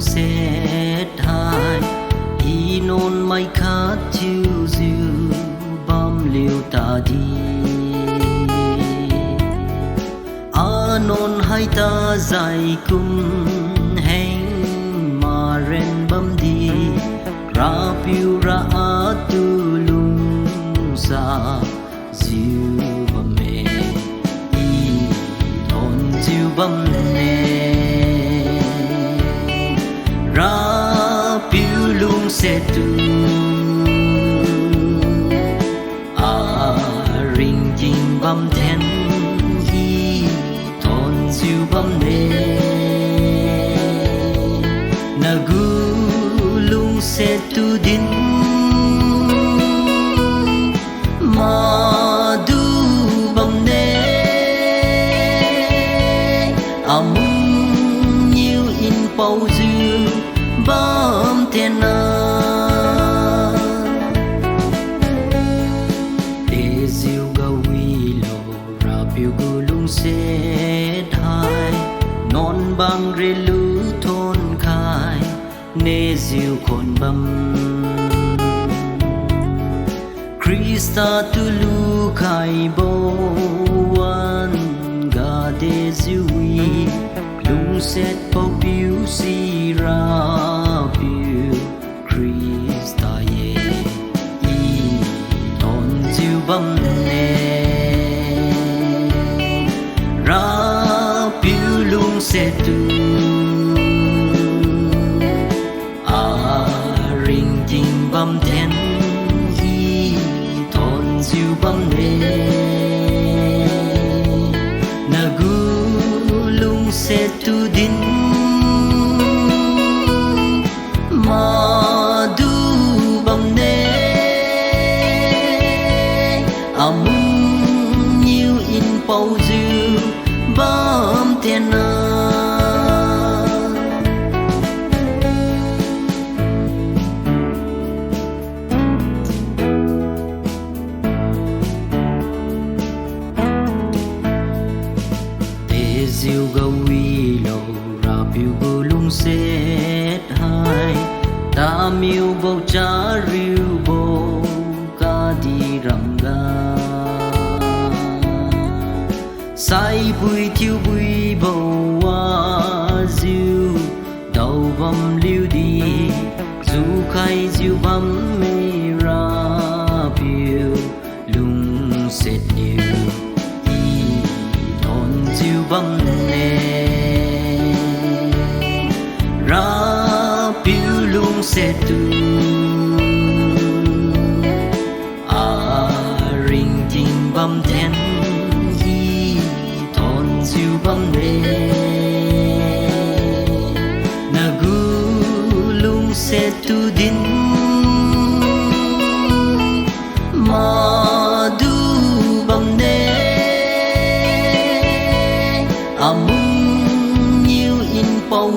xét hai y nôn mai khát chiêu diêu bám liêu ta đi a nôn hai ta dài cung heng mà ren bám đi ra piu ra a tu lung sa diêu bám mê y thôn diêu bám nê ra piu lung se tu a ring jing bam ten hi thon siêu bam ne na gu lung se tu din ma du bam ne nhiều in pau dư bám thiên để diêu gâu quy lô ra piu gu lung xét hai non băng rê lũ thôn khai nê diêu khôn băm Krista tu lu khai bô wan ga de diêu quy lung xét bầu piu si ra piu Krista ye y thon diêu bam ne ra piu lung se tu a ring jing bam ten y thon diêu bam ne na gu lung se tu din ma du bam ne nhiều in pau dư bám thiên để diêu gâu quy lô ra piu gu lung xét hai ta miêu bầu cha riu bầu ca đi rầm ga sai bùi thiêu bùi bầu hoa diêu đầu bầm liu đi du khai diêu bầm mê ra piu lung xét liu y thon diêu bầm nê ra piu lung se tu a ring jing bam ten hi thon siêu bam ne na gu lung se tu din ma du bam ne nhiều in pau